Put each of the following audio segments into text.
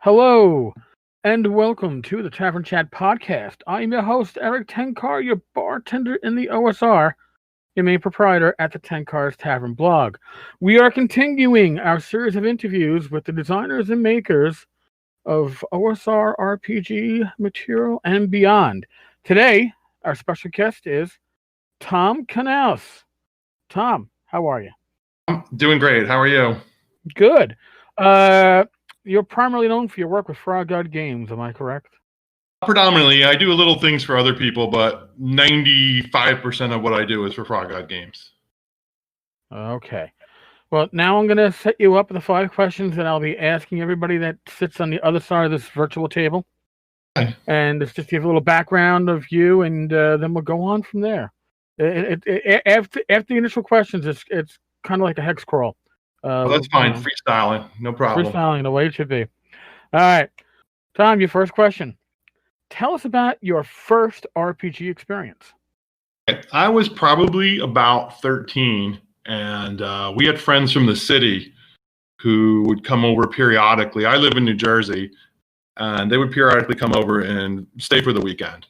Hello, and welcome to the Tavern Chat Podcast. I'm your host, Eric Tenkar, your bartender in the OSR, your main proprietor at the Tenkar's Tavern blog. We are continuing our series of interviews with the designers and makers of OSR RPG material and beyond. Today, our special guest is Tom Knauss. Tom, how are you? I'm doing great. How are you? Good. You're primarily known for your work with Frog God Games, am I correct? Predominantly, I do a little things for other people, but 95% of what I do is for Frog God Games. Okay. Well, now I'm going to set you up with the 5 questions that I'll be asking everybody that sits on the other side of this virtual table. Okay. And it's just to give a little background of you, and then we'll go on from there. After the initial questions, it's kind of like a hex crawl. That's fine. Freestyling. No problem. Freestyling, the way it should be. All right. Tom, your first question. Tell us about your first RPG experience. I was probably about 13, and we had friends from the city who would come over periodically. I live in New Jersey, and they would periodically come over and stay for the weekend.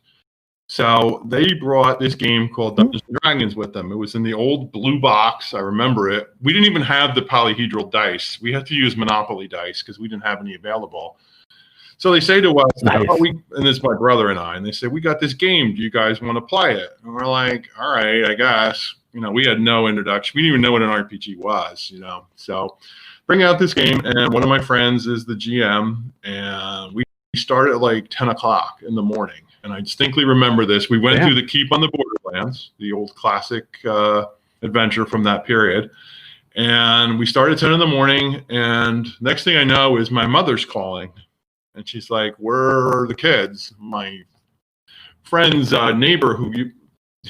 So they brought this game called Dungeons & Dragons with them. It was in the old blue box. I remember it. We didn't even have the polyhedral dice. We had to use Monopoly dice because we didn't have any available. So they say to us, nice. And it's my brother and I, and they say, we got this game. Do you guys want to play it? And we're like, all right, I guess. We had no introduction. We didn't even know what an RPG was, So bring out this game, and one of my friends is the GM, and we started at like 10 o'clock in the morning. And I distinctly remember this. We went through the Keep on the Borderlands, the old classic adventure from that period. And we started at 10 in the morning. And next thing I know is my mother's calling. And she's like, where are the kids? My friend's neighbor who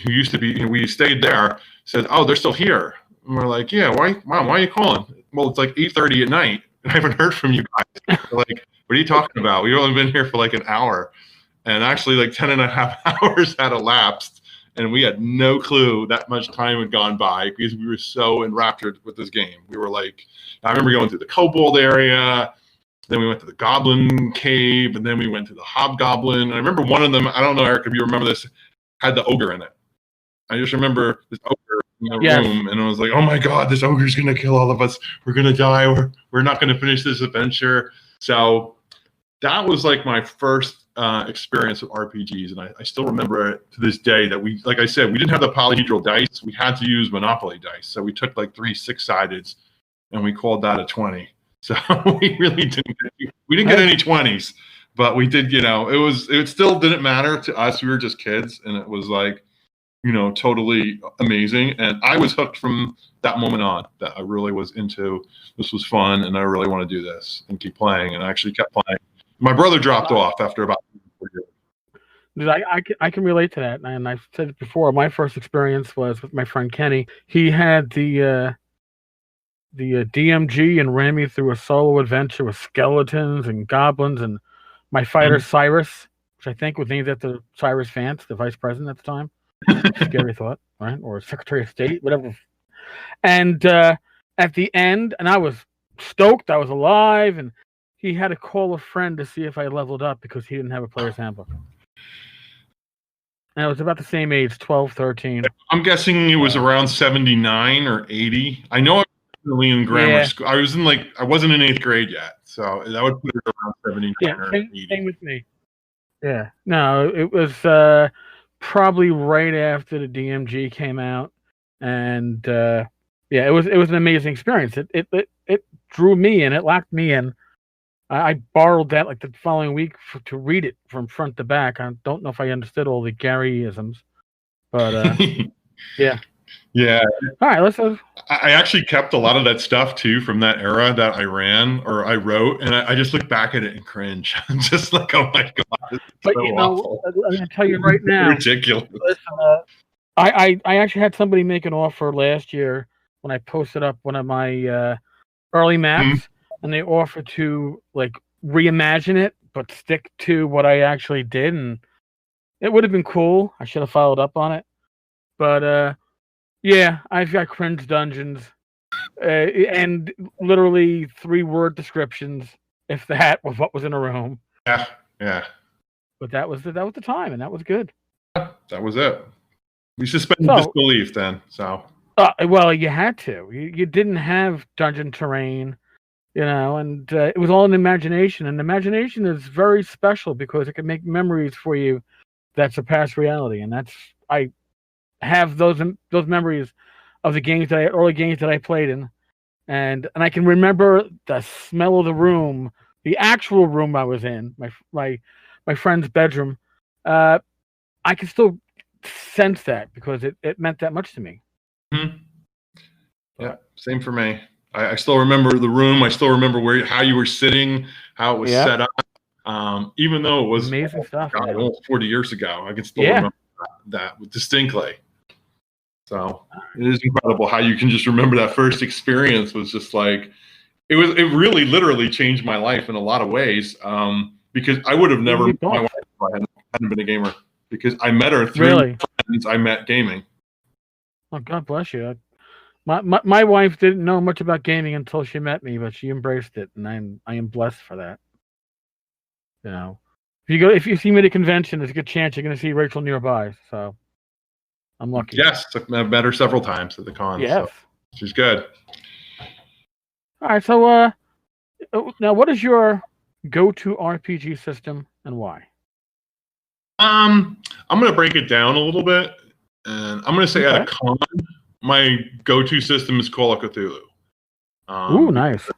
used to be, we stayed there, said, oh, they're still here. And we're like, yeah, Mom, why are you calling? Well, it's like 8:30 at night. And I haven't heard from you guys. We're like, what are you talking about? We've only been here for like an hour. And actually, like 10 and a half hours had elapsed, and we had no clue that much time had gone by because we were so enraptured with this game. We were like, I remember going through the kobold area, then we went to the goblin cave, and then we went to the hobgoblin. And I remember one of them, I don't know, Eric, if you remember this, had the ogre in it. I just remember this ogre in the room, and I was like, oh my God, this ogre's going to kill all of us. We're going to die. We're not going to finish this adventure. So that was like my first experience with RPGs, and I still remember it to this day that we, like I said, we didn't have the polyhedral dice. We had to use Monopoly dice. So we took like 3 6-sideds, and we called that a 20. So we really didn't get any 20s, but we did, it still didn't matter to us. We were just kids, and it was like, totally amazing. And I was hooked from that moment on, that I really was into, this was fun, and I really want to do this and keep playing, and I actually kept playing. My brother dropped off after about 4 years. Dude, I can relate to that, and I've said it before. My first experience was with my friend Kenny. He had the DMG and ran me through a solo adventure with skeletons and goblins, and my fighter Cyrus, which I think was named after Cyrus Vance, the vice president at the time. Scary thought, right? Or Secretary of State, whatever. And at the end, and I was stoked. I was alive, and he had to call a friend to see if I leveled up because he didn't have a player's handbook. And I was about the same age, 12, 13. I'm guessing it was around 79 or 80. I know I was in grammar school. I wasn't in 8th grade yet. So that would put it around 79 or 80. Same with me. Yeah. No, it was probably right after the DMG came out. And it was an amazing experience. It drew me in. It locked me in. I borrowed that like the following week to read it from front to back. I don't know if I understood all the Garyisms, but yeah. Yeah. All right, let's. I actually kept a lot of that stuff too from that era that I ran or I wrote, and I just look back at it and cringe. I'm just like, oh my God. But so awful. I'm going to tell you right now. Ridiculous. Listen, I actually had somebody make an offer last year when I posted up one of my early maps. And they offered to like reimagine it, but stick to what I actually did, and it would have been cool. I should have followed up on it, but I've got cringe dungeons, and literally 3-word descriptions if that, with what was in a room. Yeah. But that was the time, and that was good. That was it. We suspended disbelief then. So. Well, you had to. You didn't have dungeon terrain, and it was all in imagination. And imagination is very special because it can make memories for you that surpass reality. And I have those memories of the early games that I played in, and I can remember the smell of the room, the actual room I was in, my friend's bedroom. I can still sense that because it meant that much to me. Mm-hmm. Yeah, same for me. I still remember the room. I still remember how you were sitting, how it was set up. Even though it was amazing stuff, almost 40 years ago, I can still remember that distinctly. So it is incredible how you can just remember that first experience was just like it really literally changed my life in a lot of ways. Because I would have never met my wife if I hadn't been a gamer. Because I met her through friends I met gaming. Oh, God bless you. My wife didn't know much about gaming until she met me, but she embraced it, and I am blessed for that. If you see me at a convention, there's a good chance you're going to see Rachel nearby. So I'm lucky. Yes, I've met her several times at the con. Yes, so she's good. All right, so now what is your go-to RPG system and why? I'm going to break it down a little bit, and I'm going to say at a con, my go-to system is Call of Cthulhu. Ooh, nice.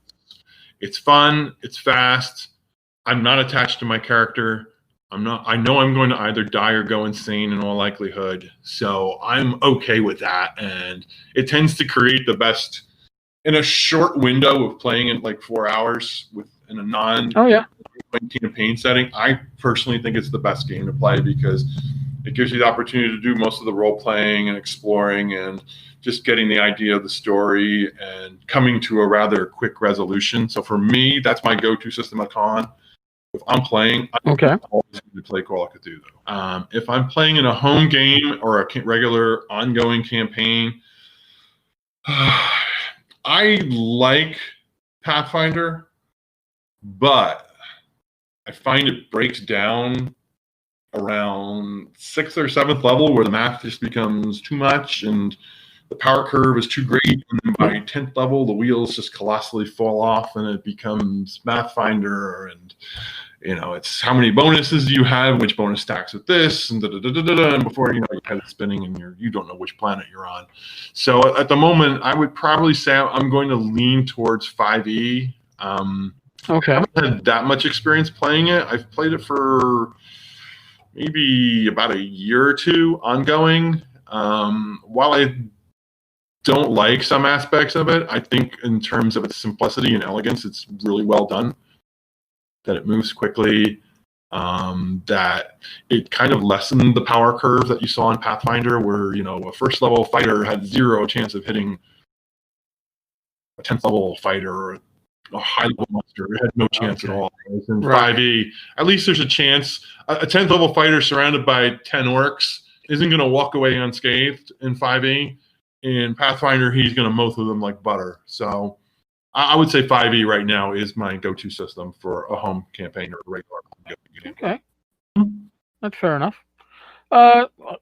It's fun. It's fast. I'm not attached to my character. I know I'm going to either die or go insane in all likelihood. So I'm okay with that. And it tends to create the best in a short window of playing it like 4 hours in a campaign setting. I personally think it's the best game to play because it gives you the opportunity to do most of the role playing and exploring and just getting the idea of the story and coming to a rather quick resolution. So for me, that's my go-to system at con. If I'm playing, I'm always going to play Call of Cthulhu. If I'm playing in a home game or a regular ongoing campaign, I like Pathfinder, but I find it breaks down around 6th or 7th level where the math just becomes too much and the power curve is too great. And then by 10th level, the wheels just colossally fall off and it becomes Mathfinder. And, it's how many bonuses do you have, which bonus stacks with this, and and before your head is spinning and you don't know which planet you're on. So at the moment, I would probably say I'm going to lean towards 5e. I haven't had that much experience playing it. I've played it for maybe about a year or two ongoing. While I don't like some aspects of it, I think in terms of its simplicity and elegance, it's really well done. That it moves quickly, that it kind of lessened the power curve that you saw in Pathfinder, where a first level fighter had zero chance of hitting a 10th level fighter or a high level monster. It had no chance at all. In 5e, at least there's a chance. A 10th level fighter surrounded by 10 orcs isn't going to walk away unscathed in 5e. In Pathfinder, he's going to mow through them like butter. So I would say 5e right now is my go-to system for a home campaign or a regular game. Okay. That's fair enough.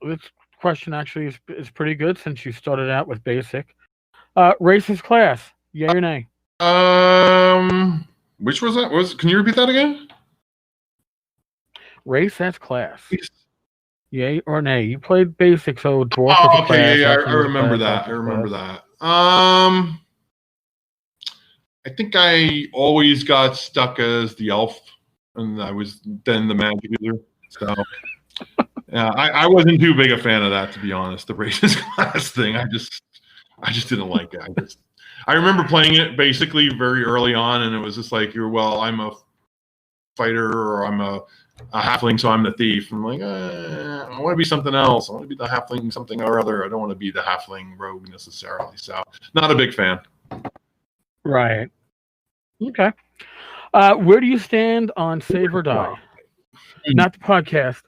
This question actually is pretty good since you started out with basic. Racist class, yay or nay? Which was that? Can you repeat that again? Race as class. Yay or nay? You played basic, so dwarf. Oh, okay, yeah, I remember that. I remember that. I think I always got stuck as the elf, and I was then the magic user. So, yeah, I wasn't too big a fan of that, to be honest. The racist class thing, I just didn't like it. I remember playing it basically very early on, and it was just like, I'm a fighter or I'm a halfling, so I'm the thief. I'm like, I want to be something else. I want to be the halfling something or other. I don't want to be the halfling rogue necessarily. So, not a big fan. Right. Okay. Where do you stand on Save or Die? Not the podcast.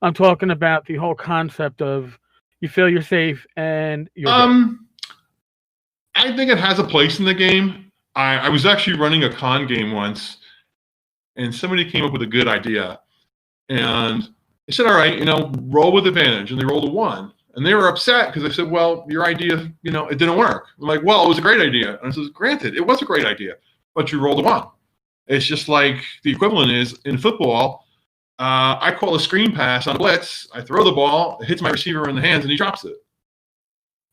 I'm talking about the whole concept of you feel you're safe and you're dead. I think it has a place in the game. I was actually running a con game once, and somebody came up with a good idea, and they said, all right, roll with advantage, and they rolled a 1. And they were upset because I said, well, your idea, it didn't work. I'm like, well, it was a great idea. And I said, granted, it was a great idea, but you rolled a 1. It's just like the equivalent is in football. I call a screen pass on a blitz. I throw the ball, it hits my receiver in the hands, and he drops it.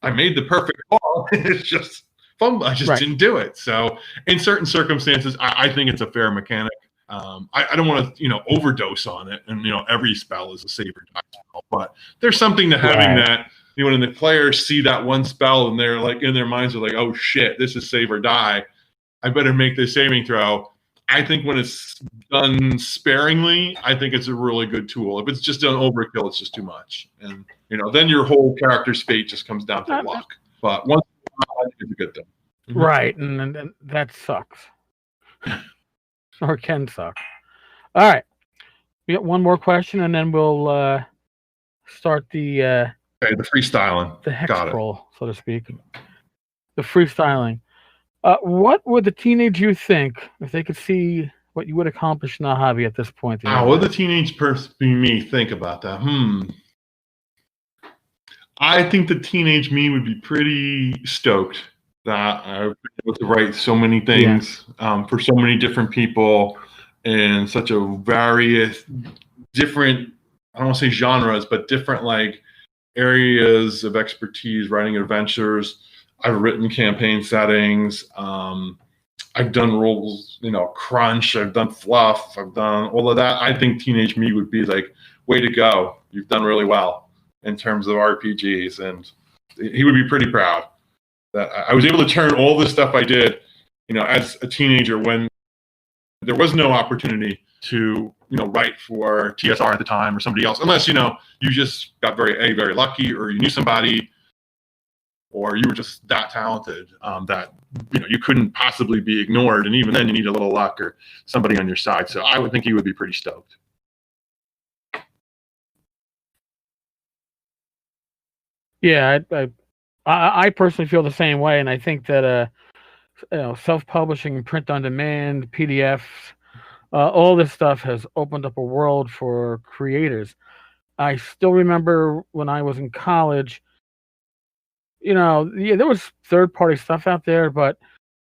I made the perfect call. It's just fun. I just didn't do it. So in certain circumstances, I think it's a fair mechanic. I don't want to, overdose on it, and every spell is a save or die spell. But there's something to having that. When the players see that one spell and they're like in their minds are like, oh shit, this is save or die. I better make this saving throw. I think when it's done sparingly, I think it's a really good tool. If it's just done overkill, it's just too much, and then your whole character's fate just comes down to luck. But once it's a good thing, right? And that sucks. Or can suck. All right. We got one more question, and then we'll start the freestyling. The hex roll, so to speak. The freestyling. What would the teenage you think if they could see what you would accomplish in the hobby at this point? What would the teenage person me think about that? I think the teenage me would be pretty stoked that I've been able to write so many things for so many different people in such a various different, I don't want to say genres, but different like areas of expertise, writing adventures. I've written campaign settings. I've done rules, crunch. I've done fluff. I've done all of that. I think teenage me would be like, way to go. You've done really well in terms of RPGs. And he would be pretty proud that I was able to turn all the stuff I did, as a teenager when there was no opportunity to, write for TSR at the time or somebody else, unless, you just got very lucky, or you knew somebody, or you were just that talented that, you couldn't possibly be ignored. And even then you need a little luck or somebody on your side. So I would think he would be pretty stoked. Yeah, I personally feel the same way, and I think that self-publishing and print on demand, PDFs, all this stuff has opened up a world for creators. I still remember when I was in college, there was third-party stuff out there, but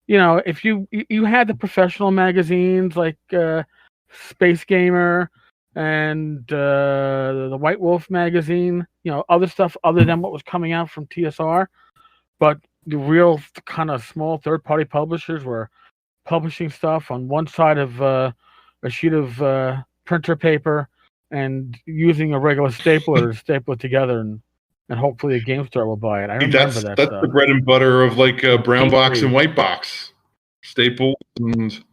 if you had the professional magazines like Space Gamer and the White Wolf magazine, other stuff other than what was coming out from TSR. But the real kind of small third-party publishers were publishing stuff on one side of a sheet of printer paper and using a regular stapler to staple it together, and hopefully a game store will buy it. I remember that that's stuff. The bread and butter of like brown box and white box. Staples and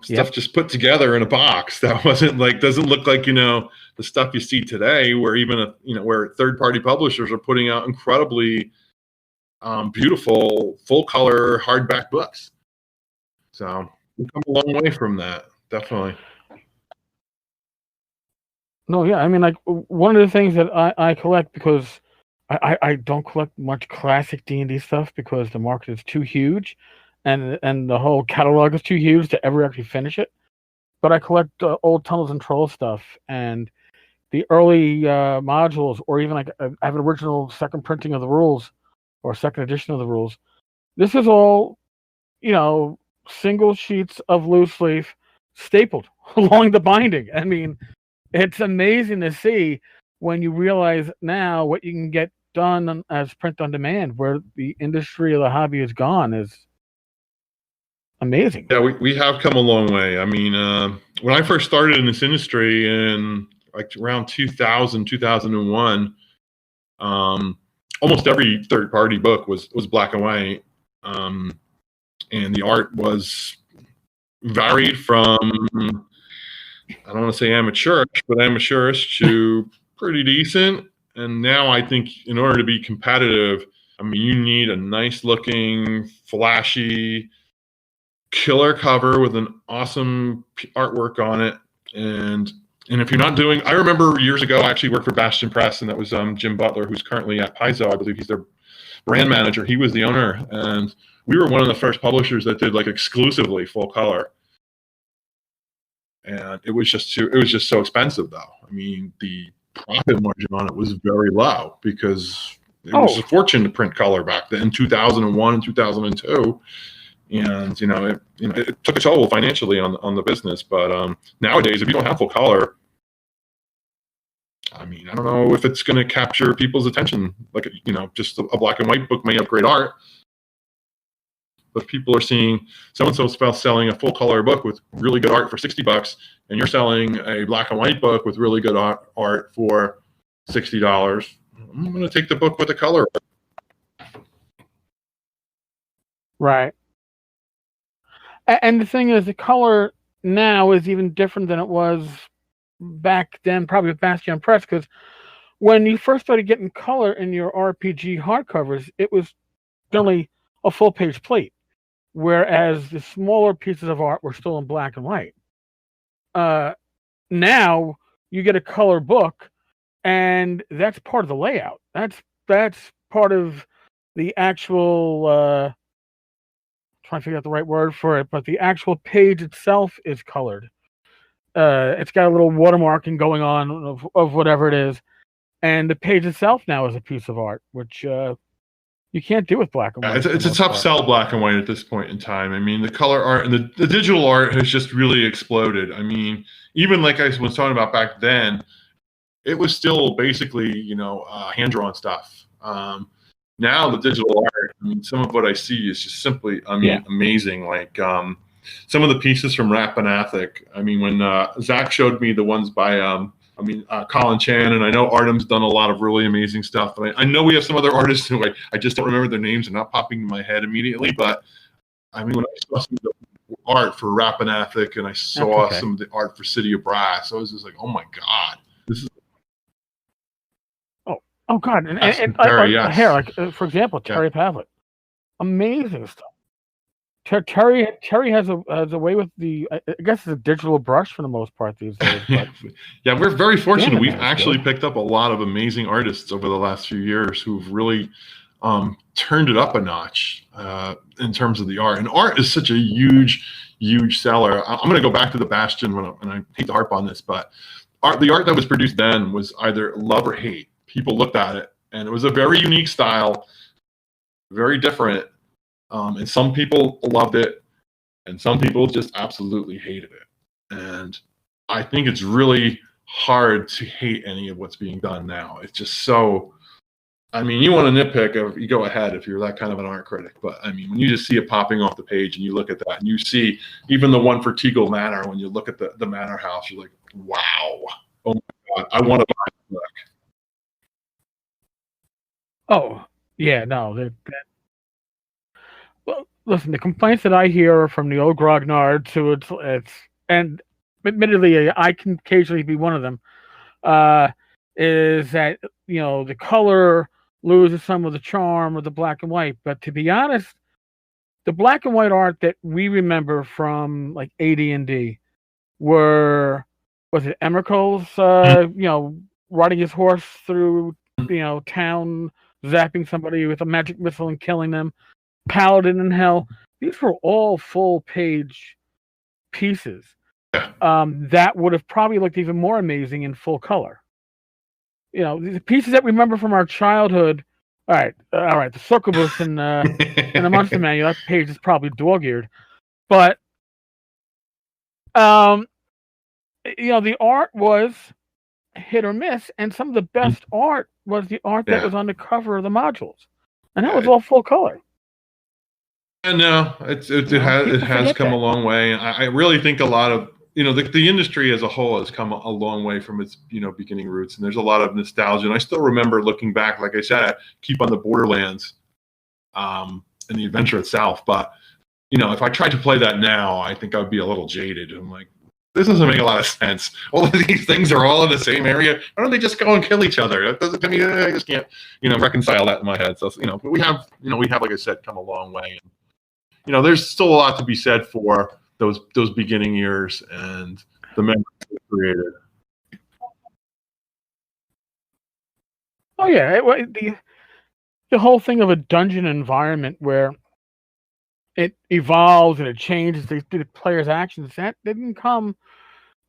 stuff just put together in a box. That wasn't like, doesn't look like, the stuff you see today, where even where third-party publishers are putting out incredibly beautiful full color hardback books. So we've come a long way from that, definitely. No, yeah, I mean, like, one of the things that I collect, because I don't collect much classic D&D stuff because the market is too huge, and the whole catalog is too huge to ever actually finish it. But I collect old Tunnels and Trolls stuff, and the early modules, or even like I have an original second printing of the rules, or second edition of the rules. This is all, single sheets of loose leaf stapled along the binding. I mean, it's amazing to see when you realize now what you can get done as print on demand, where the industry of the hobby has gone is amazing. Yeah, we have come a long way. I mean, when I first started in this industry in like around 2000, 2001, almost every third-party book was black and white, and the art was varied from, I don't want to say amateurish, but amateurish to pretty decent. And now I think in order to be competitive, I mean, you need a nice-looking, flashy, killer cover with an awesome artwork on it. And if you're not doing, I remember years ago, I actually worked for Bastion Press, and that was Jim Butler, who's currently at Paizo. I believe he's their brand manager. He was the owner, and we were one of the first publishers that did like exclusively full color. and it was just so expensive though. I mean, the profit margin on it was very low because it was a fortune to print color back then, 2001 and 2002. And it took a toll financially on the business. But nowadays, if you don't have full color, I mean, I don't know if it's going to capture people's attention. Like, just a black and white book may have great art, but if people are seeing so-and-so selling a full color book with really good art for $60, and you're selling a black and white book with really good art for $60, I'm going to take the book with the color. Right. And the thing is, the color now is even different than it was back then, probably with Bastion Press, because when you first started getting color in your RPG hardcovers, it was generally a full-page plate, whereas the smaller pieces of art were still in black and white. Now you get a color book, and that's part of the layout. That's part of the actual. Trying to figure out the right word for it, but the actual page itself is colored. It's got a little watermarking going on of whatever it is, and the page itself now is a piece of art, which you can't do with black and white. It's a tough sell, black and white, at this point in time. I mean, the color art and the digital art has just really exploded. I mean, even like I was talking about back then, it was still basically hand-drawn stuff. Now the digital art, I mean, some of what I see is just simply, amazing. Like some of the pieces from Rappanathic. I mean, when Zach showed me the ones by, Colin Chan, and I know Artem's done a lot of really amazing stuff. I know we have some other artists who I just don't remember their names. They're not popping in my head immediately. But I mean, when I saw some of the art for Rappanathic and I saw some of the art for City of Brass, I was just like, oh my God, this is. Oh God! And here, like for example, Terry Pavlik, amazing stuff. Terry has a way with the, I guess it's a digital brush for the most part these days. But yeah, we're very fortunate. We've actually picked up a lot of amazing artists over the last few years who've really turned it up a notch in terms of the art. And art is such a huge seller. I'm going to go back to the Bastion, and I hate to harp on this, but the art that was produced then was either love or hate. People looked at it, and it was a very unique style, very different. And some people loved it, and some people just absolutely hated it. And I think it's really hard to hate any of what's being done now. It's just so. I mean, you want to nitpick, you go ahead if you're that kind of an art critic. But I mean, when you just see it popping off the page, and you look at that, and you see even the one for Teagle Manor, when you look at the Manor House, you're like, wow, oh my God, I want to buy that book. Oh, yeah, no. Well, listen, the complaints that I hear from the old grognard to it's and admittedly, I can occasionally be one of them, is that, the color loses some of the charm of the black and white. But to be honest, the black and white art that we remember from like AD&D was it Emrakul's, riding his horse through, town, zapping somebody with a magic missile and killing them, Paladin in Hell. These were all full page pieces. That would have probably looked even more amazing in full color. The pieces that we remember from our childhood. All right. The Succubus and the Monster Manual. That page is probably dog-eared, but the art was hit or miss, and some of the best art was the art that was on the cover of the modules, and that was all full color. And no, it has come a long way. I really think a lot of the industry as a whole has come a long way from its beginning roots, and there's a lot of nostalgia. And I still remember looking back, like I said, I keep on the Borderlands, and the adventure itself. But if I tried to play that now, I think I'd be a little jaded. I'm like, this doesn't make a lot of sense. All of these things are all in the same area. Why don't they just go and kill each other? That doesn't. I mean, I just can't, reconcile that in my head. So, but we have, like I said, come a long way. And, there's still a lot to be said for those beginning years and the memories they created. Oh yeah, the whole thing of a dungeon environment where it evolves and it changes the player's actions, that didn't come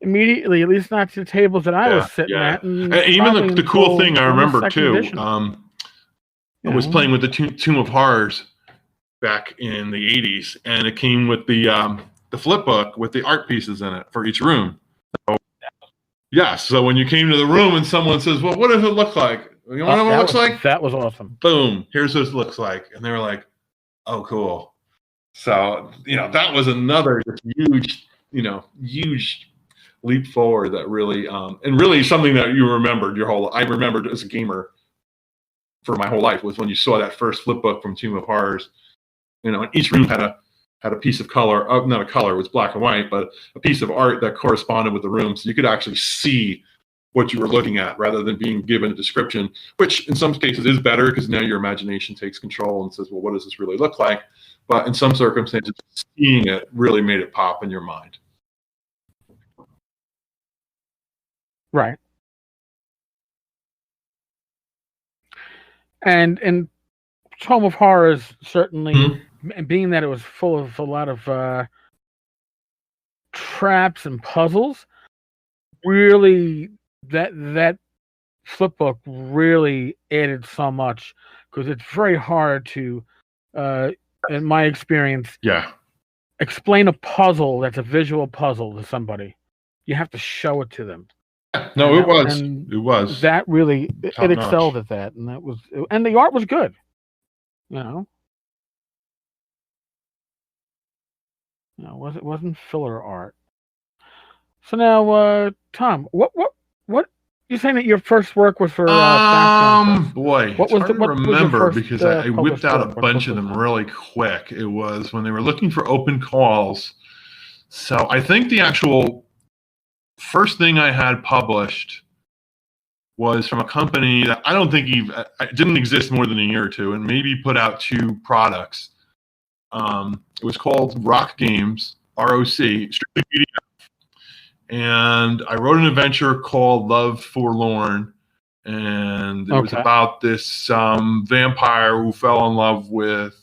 immediately, at least not to the tables that I was sitting at. And even the cool thing I remember too, I was playing with the Tomb of Horrors back in the 80s, and it came with the flip book with the art pieces in it for each room. So, so when you came to the room and someone says, well, what does it look like? You know what it looks like? That was awesome. Boom, here's what it looks like. And they were like, oh, cool. So, that was another huge, huge leap forward that really, and really something that you remembered I remembered as a gamer for my whole life was when you saw that first flip book from Tomb of Horrors. And each room had a piece of color, not a color, it was black and white, but a piece of art that corresponded with the room. So you could actually see what you were looking at rather than being given a description, which in some cases is better because now your imagination takes control and says, well, what does this really look like? But in some circumstances, seeing it really made it pop in your mind. Right. And Tomb of Horrors, certainly, being that it was full of a lot of traps and puzzles, really, that flip book really added so much, because it's very hard to, in my experience, explain a puzzle that's a visual puzzle to somebody. You have to show it to them. No, it was. That really, it excelled at that, and and the art was good. It wasn't filler art. So now, Tom, what you're saying that your first work was for? Boy, it's hard to remember because I whipped out a bunch of them really quick. It was when they were looking for open calls. So I think the actual first thing I had published was from a company that I don't think it didn't exist more than a year or two, and maybe put out 2 products. It was called Rock Games, ROC, strictly PDF. And I wrote an adventure called Love Forlorn, and it was about this vampire who fell in love with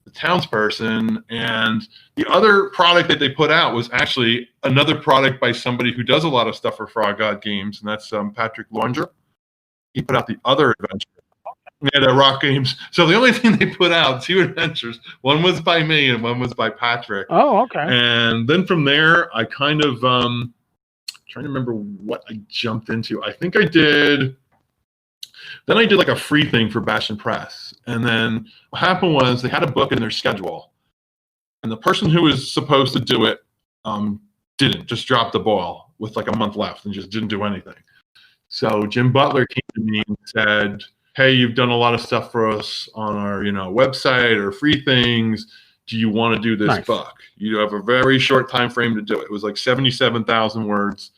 the townsperson. And the other product that they put out was actually another product by somebody who does a lot of stuff for Frog God Games, and that's Patrick Longer. He put out the other adventure. Yeah, the Rock Games. So the only thing they put out, 2 adventures. One was by me and one was by Patrick. Oh, okay. And then from there, I kind of trying to remember what I jumped into. I think I did. Then I did like a free thing for Bastion Press. And then what happened was they had a book in their schedule, and the person who was supposed to do it didn't, just dropped the ball with like a month left and just didn't do anything. So Jim Butler came to me and said, hey, you've done a lot of stuff for us on our website or free things. Do you want to do this book? You have a very short time frame to do it. It was like 77,000 words,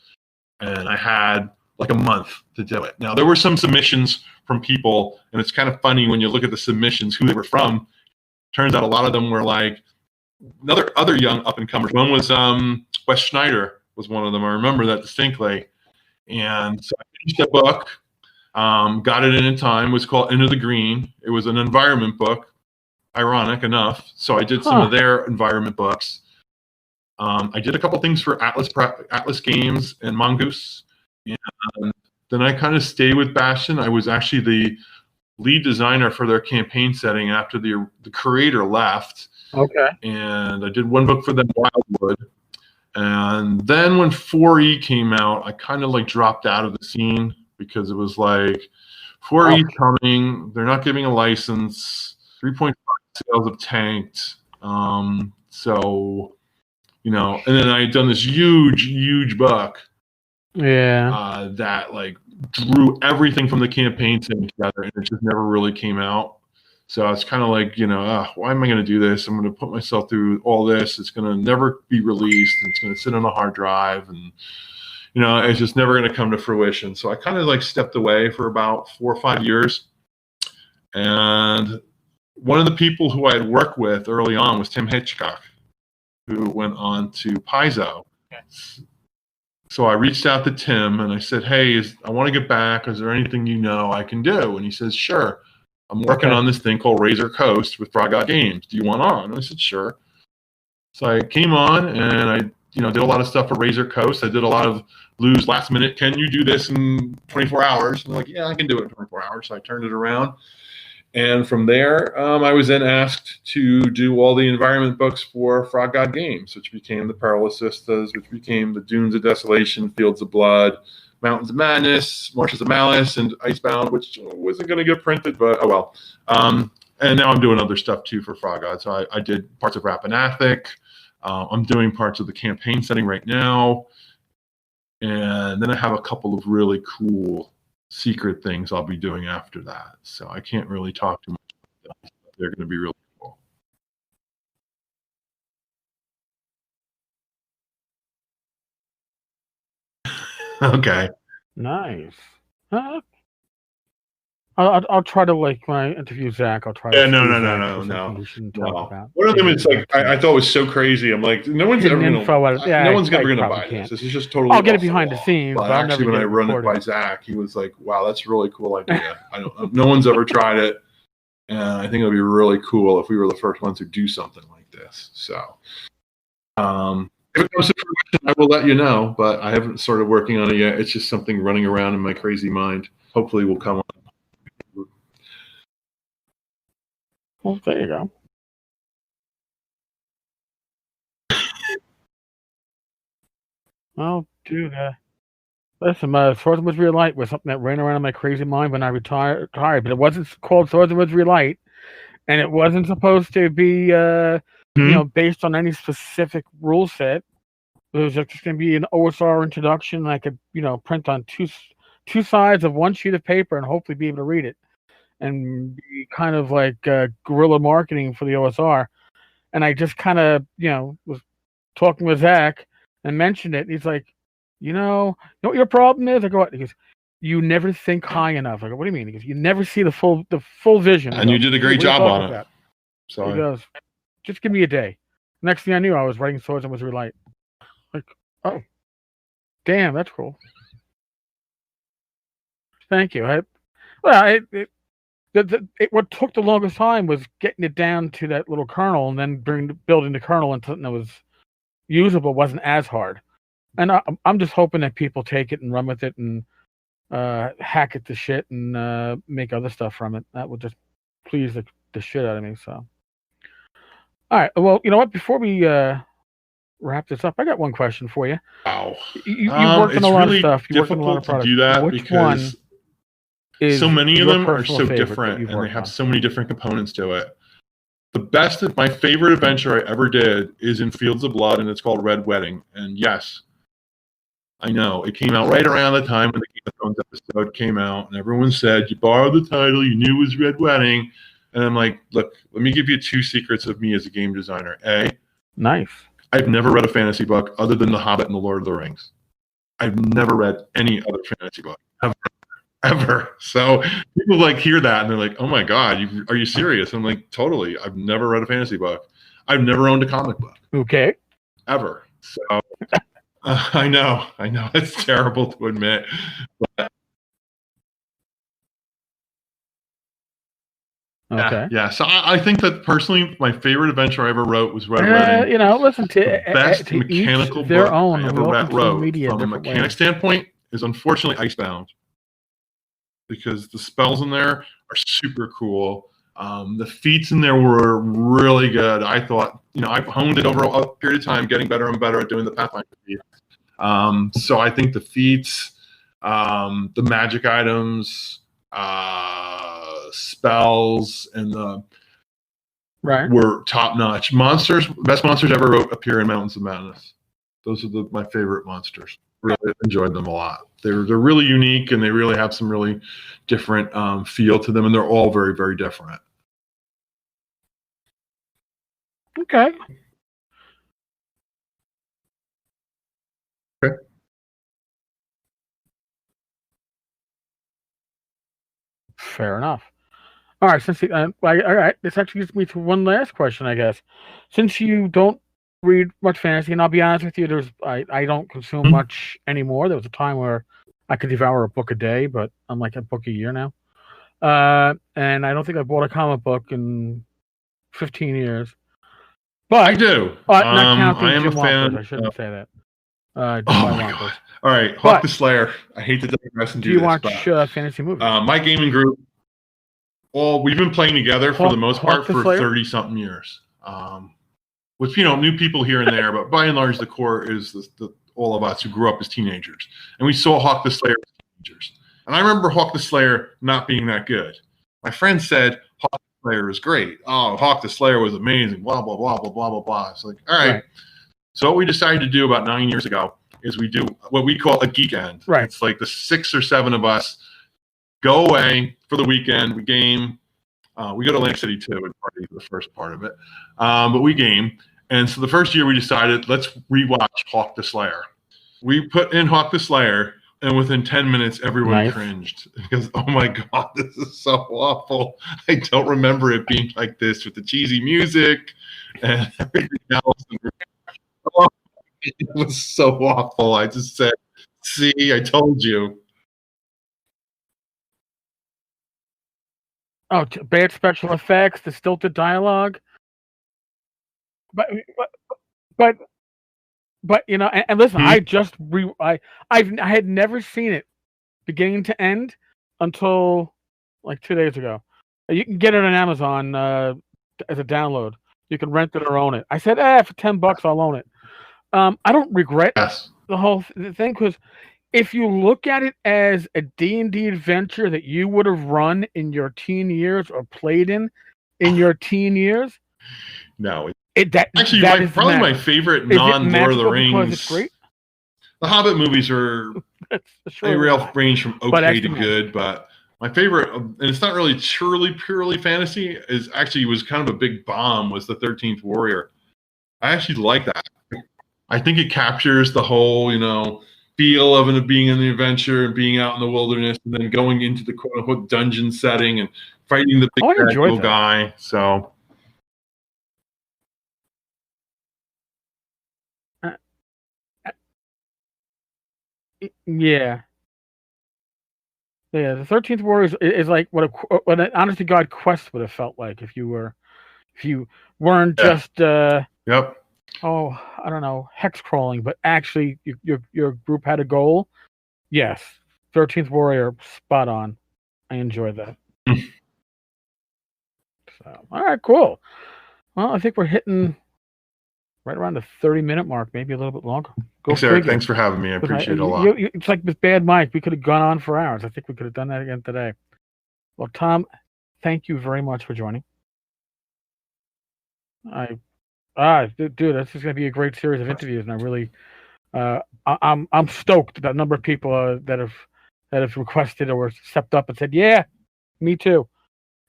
and I had like a month to do it. Now, there were some submissions from people, and it's kind of funny when you look at the submissions, who they were from. Turns out a lot of them were like other young up-and-comers. One was Wes Schneider was one of them. I remember that distinctly. And so I finished the book. Got it in time. It was called Into the Green. It was an environment book, ironic enough. So I did some of their environment books. I did a couple things for Atlas Games and Mongoose. And then I kind of stayed with Bastion. I was actually the lead designer for their campaign setting after the creator left. Okay. And I did one book for them, Wildwood. And then when 4E came out, I kind of like dropped out of the scene, because it was like 4E coming, they're not giving a license, 3.5 sales have tanked. So, and then I had done this huge book. Yeah. That like drew everything from the campaign together, and it just never really came out. So it's kind of like, why am I going to do this? I'm going to put myself through all this. It's going to never be released. It's going to sit on a hard drive, and it's just never going to come to fruition. So I kind of like stepped away for about 4 or 5 years. And one of the people who I had worked with early on was Tim Hitchcock, who went on to Paizo. Yes. So I reached out to Tim and I said, hey, I want to get back. Is there anything I can do? And he says, sure. I'm working on this thing called Razor Coast with Frog God Games. Do you want on? And I said, sure. So I came on, and I did a lot of stuff for Razor Coast. I did a lot of Lou's last minute. Can you do this in 24 hours? I'm like, yeah, I can do it in 24 hours. So I turned it around. And from there, I was then asked to do all the environment books for Frog God Games, which became the Perilous Vistas, which became the Dunes of Desolation, Fields of Blood, Mountains of Madness, Marshes of Malice, and Icebound, which wasn't going to get printed, but oh well. And now I'm doing other stuff too for Frog God. So I did parts of Rappanathic. I'm doing parts of the campaign setting right now. And then I have a couple of really cool secret things I'll be doing after that. So I can't really talk too much about them. They're going to be really cool. Okay. Nice. I'll try to, like, when I interview Zach, I'll try to. Yeah, no. One of them is like I thought was so crazy. I'm like, no one's ever going to buy this. This is just totally. I'll get it behind the scenes. But actually, when I run it by Zach, he was like, "Wow, that's a really cool idea." No one's ever tried it, and I think it'll be really cool if we were the first ones to do something like this. So, if it comes to fruition, I will let you know. But I haven't started working on it yet. It's just something running around in my crazy mind. Hopefully, will come on. Well, there you go. I'll do that. Listen, Swords and Wizardry Light was something that ran around in my crazy mind when I retired, but it wasn't called Swords and Wizardry Light, and it wasn't supposed to be, based on any specific rule set. It was just going to be an OSR introduction. I could, print on two sides of one sheet of paper and hopefully be able to read it. And be kind of like guerrilla marketing for the OSR. And I just kind of, was talking with Zach and mentioned it. He's like, you know what your problem is? I go, he goes, you never think high enough. I go, what do you mean? He goes, you never see the full vision. And you did a great job on it. So he goes, just give me a day. Next thing I knew, I was writing Swords and Wizardry Light. Like, oh, damn, that's cool. Thank you. What took the longest time was getting it down to that little kernel, and then building the kernel into something that was usable wasn't as hard. And I'm just hoping that people take it and run with it and hack it to shit and make other stuff from it. That would just please the shit out of me. So, all right. Well, you know what? Before we wrap this up, I got one question for you. Wow. You work on a lot of stuff. You work on a lot of products. Do that Which one? So many of them are so different, and they have so many different components to it. My favorite adventure I ever did is in Fields of Blood, and it's called Red Wedding. And yes, I know it came out right around the time when the Game of Thrones episode came out, and everyone said you borrowed the title, you knew it was Red Wedding, and I'm like, look, let me give you 2 secrets of me as a game designer. Nice. I've never read a fantasy book other than The Hobbit and The Lord of the Rings. I've never read any other fantasy book ever. So people hear that and they're like, oh my God, are you serious? I'm like, totally. I've never read a fantasy book. I've never owned a comic book. Okay. Ever. So I know it's terrible to admit. But, okay. Yeah. So I think that personally, my favorite adventure I ever wrote was Red Wedding. Listen to the best mechanical book I ever wrote from a mechanic standpoint is unfortunately Icebound. Because the spells in there are super cool. The feats in there were really good. I thought, I've honed it over a period of time, getting better and better at doing the Pathfinder feats. So I think the feats, the magic items, spells, and were top notch. Best monsters ever wrote appear in Mountains of Madness. Those are my favorite monsters. Really enjoyed them a lot. They're really unique, and they really have some really different feel to them, and they're all very, very different. Okay. Fair enough. All right. All right. This actually gets me to one last question, I guess. Since you don't read much fantasy, and I'll be honest with you, I don't consume much anymore. There was a time where I could devour a book a day, but I'm like a book a year now. And I don't think I bought a comic book in 15 years. But I do. But not counting I am Jim a fan. Wampers. I shouldn't say that. Oh Jim my Wampers. God. All right, Hawk the Slayer. I hate to digress and do you this, watch but fantasy movies? my gaming group. Well, we've been playing together for the most part for 30-something years. With new people here and there, but by and large, the core is the all of us who grew up as teenagers, and we saw Hawk the Slayer as teenagers. And I remember Hawk the Slayer not being that good. My friend said Hawk the Slayer is great. Oh, Hawk the Slayer was amazing. Blah blah blah blah blah blah blah. It's like, all right. So what we decided to do about 9 years ago is we do what we call a geek end. Right. It's like the 6 or 7 of us go away for the weekend. We game. We go to Atlantic City too and party for the first part of it. But we game. And so the first year we decided, let's rewatch Hawk the Slayer. We put in Hawk the Slayer, and within 10 minutes, everyone cringed. Because, oh my God, this is so awful. I don't remember it being like this with the cheesy music and everything else. Oh, it was so awful. I just said, see, I told you. Oh, bad special effects, the stilted dialogue. But and listen, I just I had never seen it beginning to end until like 2 days ago. You can get it on Amazon as a download. You can rent it or own it. I said, for $10 I'll own it. I don't regret the whole thing, because if you look at it as a D&D adventure that you would have run in your teen years or played in your teen years, no. That is probably my favorite non-Lord of the Rings. It's great? The Hobbit movies are a real range from okay to good, but my favorite, and it's not really purely fantasy, was kind of a big bomb, was the 13th Warrior. I actually like that. I think it captures the whole, feel of it being in the adventure and being out in the wilderness and then going into the quote-unquote dungeon setting and fighting the big bad guy. So... Yeah. The 13th Warrior is like what an honest to God quest would have felt like if you weren't just yep. Oh, I don't know, hex crawling, but actually your group had a goal. Yes, 13th Warrior, spot on. I enjoyed that. So, all right, cool. Well, I think we're hitting right around the 30-minute mark, maybe a little bit longer. Thanks, Eric. Thanks for having me. I appreciate it a lot. It's like with Bad Mike. We could have gone on for hours. I think we could have done that again today. Well, Tom, thank you very much for joining. Dude, this is going to be a great series of interviews, and I really, I'm stoked that number of people that have requested or stepped up and said, yeah, me too.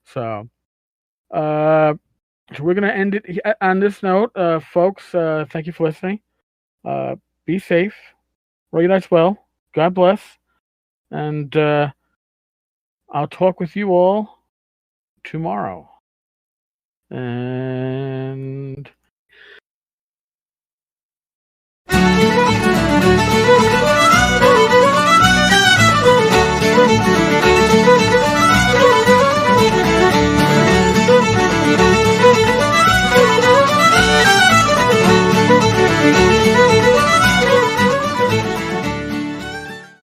So we're going to end it on this note, folks. Thank you for listening. Be safe. Relight well. God bless. And I'll talk with you all tomorrow. And